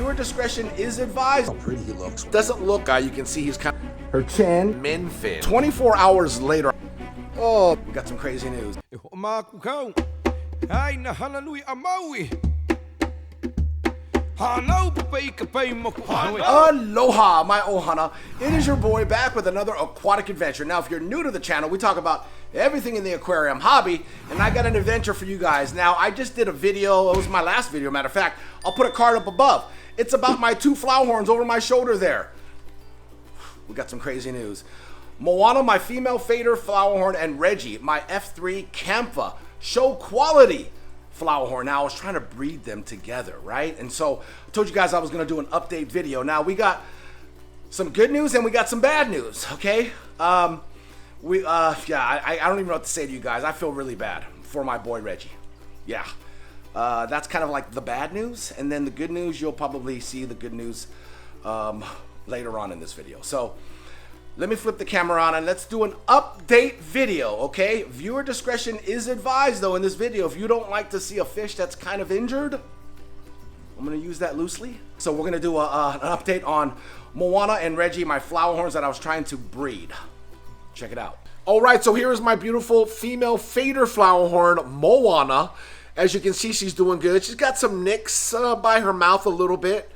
viewer discretion is advised. How pretty he looks. Doesn't look, you can see he's kind of... Her chin. Minn Finn. 24 hours later. Oh, we got some crazy news. Hana Hui A Maui. Aloha, my ohana. It is your boy back with another aquatic adventure. Now, if you're new to the channel, we talk about everything in the aquarium hobby, and I got an adventure for you guys. Now, I just did a video. It was my last video, matter of fact. I'll put a card up above. It's about my two Flowerhorns over my shoulder there. We got some crazy news. MOANA, my female fader Flowerhorn, and Reggie, my F3 Campha, show quality Flowerhorn. Now, I was trying to breed them together, right? And so I told you guys I was going to do an update video. Now, we got some good news and we got some bad news, okay? I don't even know what to say to you guys. I feel really bad for my boy Reggie. Yeah. That's kind of like the bad news. And then the good news, you'll probably see the good news later on in this video. So let me flip the camera on and let's do an update video, okay? Viewer discretion is advised, though, in this video. If you don't like to see a fish that's kind of injured, I'm going to use that loosely. So we're going to do an update on MOANA and Reggie, my Flowerhorns that I was trying to breed. Check it out. All right, so here is my beautiful female fader Flowerhorn, MOANA. As you can see, she's doing good. She's got some nicks by her mouth a little bit,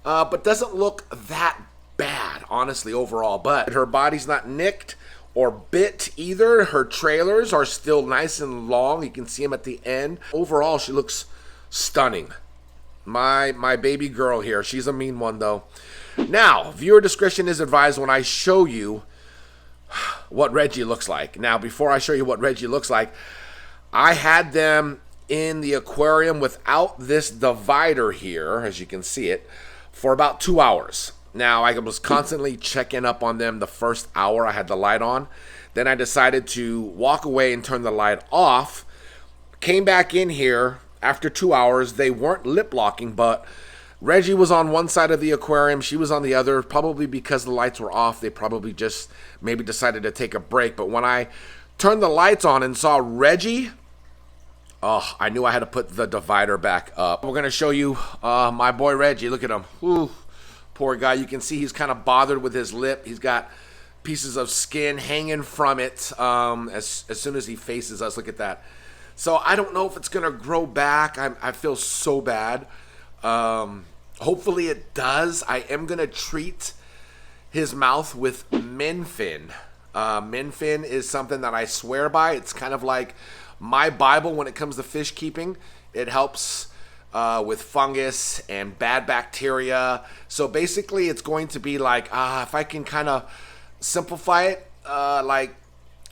but doesn't look that bad, honestly, overall. But her body's not nicked or bit either. Her trailers are still nice and long. You can see them at the end. Overall, she looks stunning. My baby girl here. She's a mean one, though. Now, viewer discretion is advised when I show you what Reggie looks like. Now, before I show you what Reggie looks like, I had them in the aquarium without this divider here, as you can see it, for about 2 hours. Now, I was constantly checking up on them the first hour I had the light on. Then I decided to walk away and turn the light off. Came back in here after 2 hours. They weren't lip locking, but Reggie was on one side of the aquarium. She was on the other, probably because the lights were off. They probably just maybe decided to take a break. But when I turned the lights on and saw Reggie, oh, I knew I had to put the divider back up. We're going to show you my boy Reggie. Look at him. Ooh. Poor guy. You can see he's kind of bothered with his lip. He's got pieces of skin hanging from it as soon as he faces us. Look at that. So I don't know if it's going to grow back. I feel so bad. Hopefully it does. I am going to treat his mouth with Minn Finn. Minn Finn is something that I swear by. It's kind of like my Bible when it comes to fish keeping. It helps with fungus and bad bacteria. So basically it's going to be like, if I can kind of simplify it, like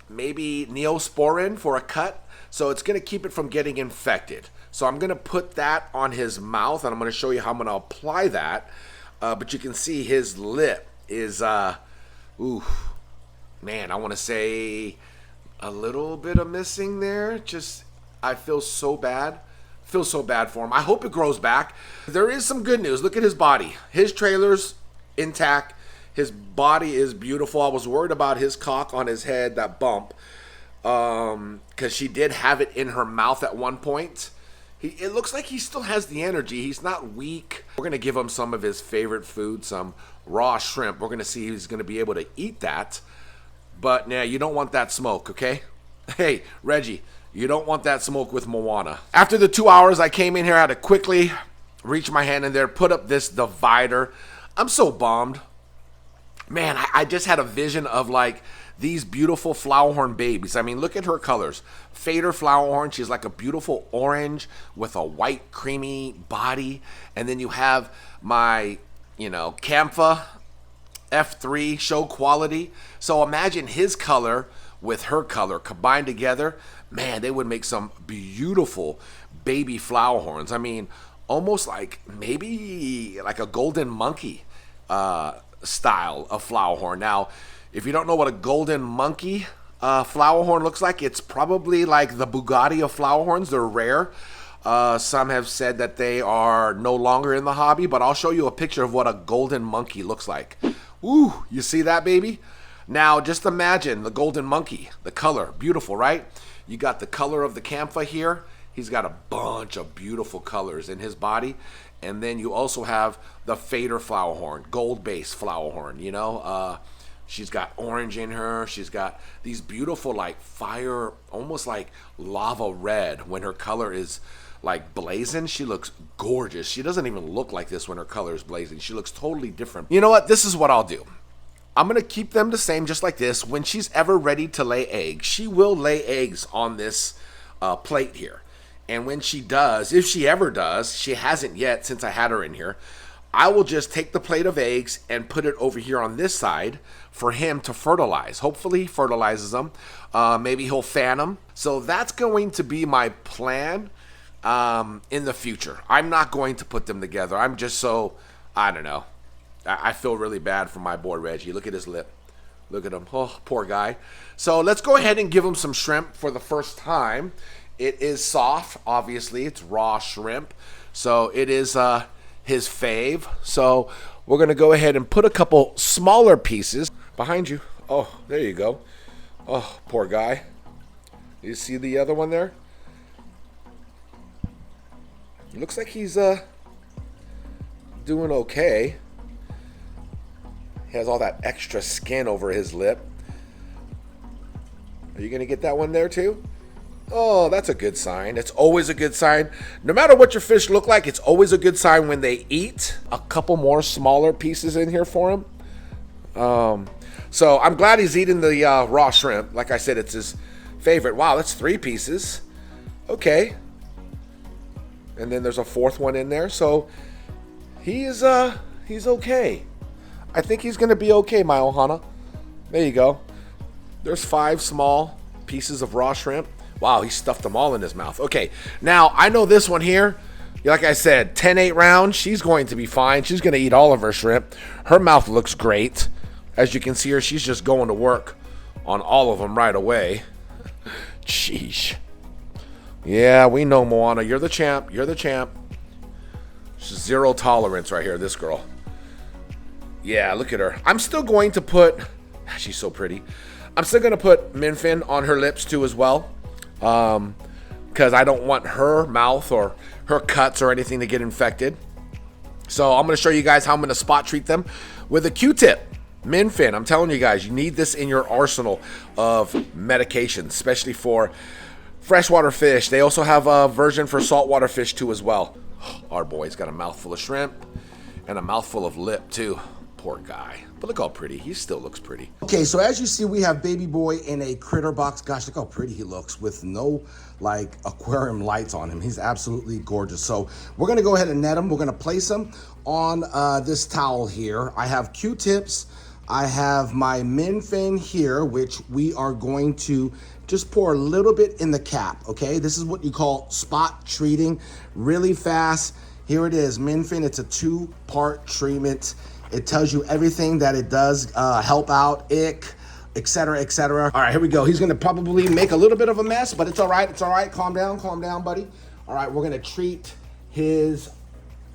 maybe Neosporin for a cut. So it's going to keep it from getting infected. So I'm going to put that on his mouth and I'm going to show you how I'm going to apply that. But you can see his lip is, ooh, man, I want to say a little bit of missing there. Just, I feel so bad. Feel so bad for him. I hope it grows back. There is some good news. Look at his body. His trailer's intact. His body is beautiful. I was worried about his cock on his head, that bump, because she did have it in her mouth at one point. It looks like he still has the energy. He's not weak. We're going to give him some of his favorite food, some raw shrimp. We're going to see if he's going to be able to eat that. But, nah, you don't want that smoke, okay? Hey, Reggie, you don't want that smoke with MOANA. After the 2 hours, I came in here. I had to quickly reach my hand in there, put up this divider. I'm so bummed. Man, I just had a vision of, like, these beautiful Flowerhorn babies. I mean, look at her colors. Fader Flowerhorn, she's like a beautiful orange with a white, creamy body. And then you have my, Campha F3 show quality. So imagine his color with her color combined together. Man, they would make some beautiful baby Flowerhorns. I mean, almost like maybe like a golden monkey style of Flowerhorn. Now, if you don't know what a golden monkey Flowerhorn looks like, it's probably like the Bugatti of Flowerhorns. They're rare. Some have said that they are no longer in the hobby, but I'll show you a picture of what a golden monkey looks like. Ooh, you see that, baby? Now, just imagine the golden monkey, the color, beautiful, right? You got the color of the Campha here. He's got a bunch of beautiful colors in his body. And then you also have the fader Flowerhorn, gold-based Flowerhorn, you know. She's got orange in her. She's got these beautiful, like, fire, almost like lava red. When her color is, like, blazing, she looks gorgeous. She doesn't even look like this when her color is blazing. She looks totally different. You know what? This is what I'll do. I'm going to keep them the same, just like this. When she's ever ready to lay eggs, she will lay eggs on this plate here. And when she does, if she ever does, she hasn't yet since I had her in here, I will just take the plate of eggs and put it over here on this side for him to fertilize. Hopefully he fertilizes them. Maybe he'll fan them. So that's going to be my plan in the future. I'm not going to put them together. I'm just so, I don't know. I feel really bad for my boy Reggie. Look at his lip. Look at him. Oh, poor guy. So let's go ahead and give him some shrimp for the first time. It is soft, obviously. It's raw shrimp. So it is his fave. So we're going to go ahead and put a couple smaller pieces behind you. Oh, there you go. Oh, poor guy. You see the other one there? It looks like he's doing okay. He has all that extra skin over his lip. Are you going to get that one there too? Oh, that's a good sign. It's always a good sign. No matter what your fish look like, it's always a good sign when they eat. A couple more smaller pieces in here for him. So I'm glad he's eating the raw shrimp. Like I said, it's his favorite. Wow, that's 3 pieces. Okay. And then there's a 4th one in there. So he's okay. I think he's going to be okay, my Ohana. There you go. There's 5 small pieces of raw shrimp. Wow, he stuffed them all in his mouth. Okay, now I know this one here, like I said, 10-8 round, she's going to be fine. She's going to eat all of her shrimp. Her mouth looks great. As you can see her, she's just going to work on all of them right away. Sheesh. Yeah, we know, Moana. You're the champ. You're the champ. She's 0 tolerance right here, this girl. Yeah, look at her. I'm still going to put, she's so pretty. I'm still going to put Minn Finn on her lips too as well. Because I don't want her mouth or her cuts or anything to get infected. So I'm going to show you guys how I'm going to spot treat them with a Q-tip. Minn Finn, I'm telling you guys, you need this in your arsenal of medications, especially for freshwater fish. They also have a version for saltwater fish too as well. Our boy's got a mouthful of shrimp and a mouthful of lip too. Poor guy. But look how pretty. He still looks pretty. Okay, so as you see, we have baby boy in a critter box. Gosh, look how pretty he looks with no, like, aquarium lights on him. He's absolutely gorgeous. So we're going to go ahead and net him. We're going to place him on this towel here. I have Q-tips. I have my Minn Finn here, which we are going to just pour a little bit in the cap, okay? This is what you call spot treating, really fast. Here it is, Minn Finn. It's a 2-part treatment. It tells you everything that it does, help out, ick, etc., etc. All right, here we go. He's gonna probably make a little bit of a mess, but it's all right, it's all right. Calm down, buddy. All right, we're gonna treat his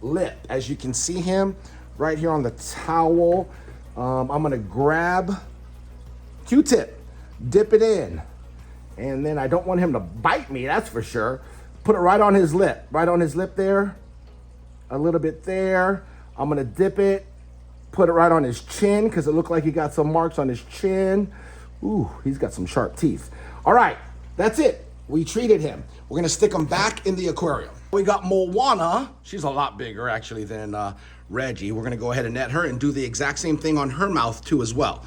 lip. As you can see him right here on the towel. I'm gonna grab Q-tip, dip it in, and then I don't want him to bite me, that's for sure. Put it right on his lip there, a little bit there. I'm gonna dip it, put it right on his chin because it looked like he got some marks on his chin. Ooh, he's got some sharp teeth. All right, that's it. We treated him. We're gonna stick him back in the aquarium. We got MOANA. She's a lot bigger actually than Reggie. We're gonna go ahead and net her and do the exact same thing on her mouth too as well.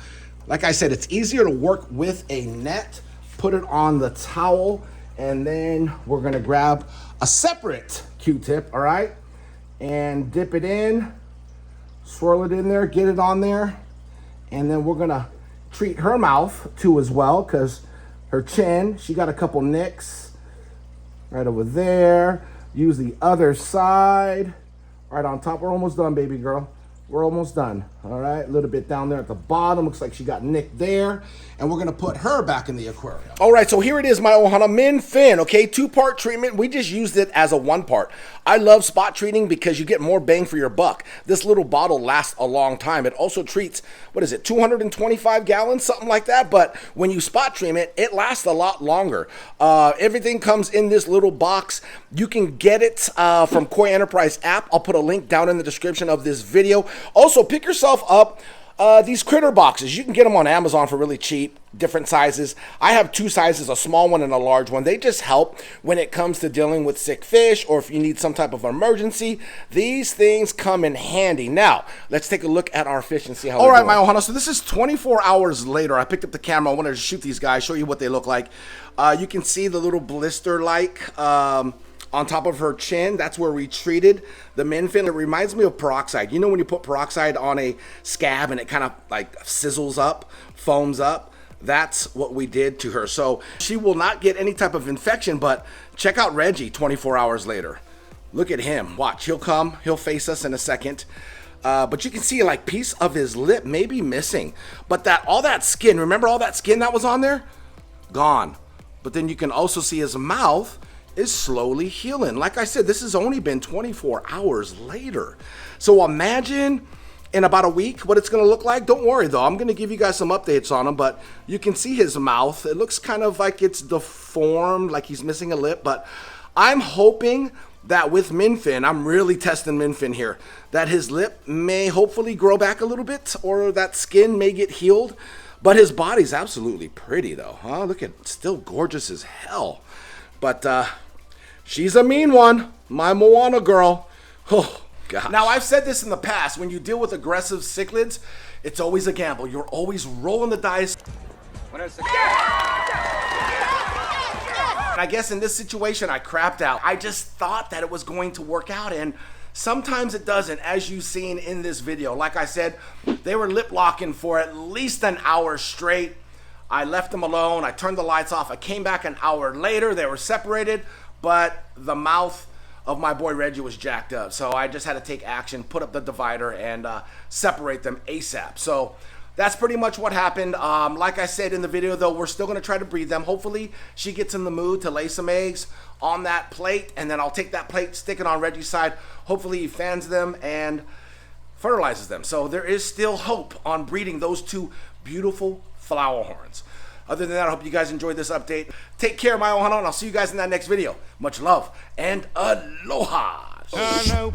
Like I said, it's easier to work with a net. Put it on the towel, and then we're gonna grab a separate Q-tip, all right? And dip it in, swirl it in there, get it on there, and then we're gonna treat her mouth too as well, because her chin, she got a couple nicks right over there. Use the other side, right on top. We're almost done, baby girl. We're almost done. All right, a little bit down there at the bottom. Looks like she got nicked there. And we're gonna put her back in the aquarium. All right, so here it is, my ohana, Minn Finn, okay? 2-part treatment. We just used it as a 1-part. I love spot treating because you get more bang for your buck. This little bottle lasts a long time. It also treats, what is it, 225 gallons, something like that. But when you spot treat it lasts a lot longer. Everything comes in this little box. You can get it from Koi Enterprise app. I'll put a link down in the description of this video. Also, pick yourself up these critter boxes. You can get them on Amazon for really cheap, different sizes. I have 2 sizes, a small one and a large one. They just help when it comes to dealing with sick fish or if you need some type of emergency. These things come in handy. Now, let's take a look at our fish and see how they're doing. All right, my ohana, so this is 24 hours later. I picked up the camera. I wanted to shoot these guys, show you what they look like. You can see the little blister-like on top of her chin. That's where we treated the Minn Finn. It reminds me of peroxide. You know when you put peroxide on a scab and it kind of like sizzles up, foams up? That's what we did to her. So she will not get any type of infection, but check out Reggie 24 hours later. Look at him. Watch, he'll come, he'll face us in a second. But you can see like piece of his lip may be missing. But all that skin, remember all that skin that was on there? Gone. But then you can also see his mouth is slowly healing. Like I said, this has only been 24 hours later. So imagine in about a week what it's gonna look like. Don't worry though, I'm gonna give you guys some updates on him, but you can see his mouth. It looks kind of like it's deformed, like he's missing a lip, but I'm hoping that with Minn Finn, I'm really testing Minn Finn here, that his lip may hopefully grow back a little bit or that skin may get healed, but his body's absolutely pretty though, huh? Look at, still gorgeous as hell. But she's a mean one, my MOANA girl. Oh, gosh. Now, I've said this in the past. When you deal with aggressive cichlids, it's always a gamble. You're always rolling the dice. And I guess in this situation, I crapped out. I just thought that it was going to work out, and sometimes it doesn't, as you've seen in this video. Like I said, they were lip locking for at least an hour straight. I left them alone. I turned the lights off. I came back an hour later. They were separated, but the mouth of my boy Reggie was jacked up. So I just had to take action, put up the divider, and separate them ASAP. So that's pretty much what happened. Like I said in the video, though, we're still going to try to breed them. Hopefully, she gets in the mood to lay some eggs on that plate, and then I'll take that plate, stick it on Reggie's side. Hopefully, he fans them and fertilizes them. So there is still hope on breeding those 2 beautiful Flowerhorns. Other than that, I hope you guys enjoyed this update. Take care, my ohana, and I'll see you guys in that next video. Much love and aloha. Hana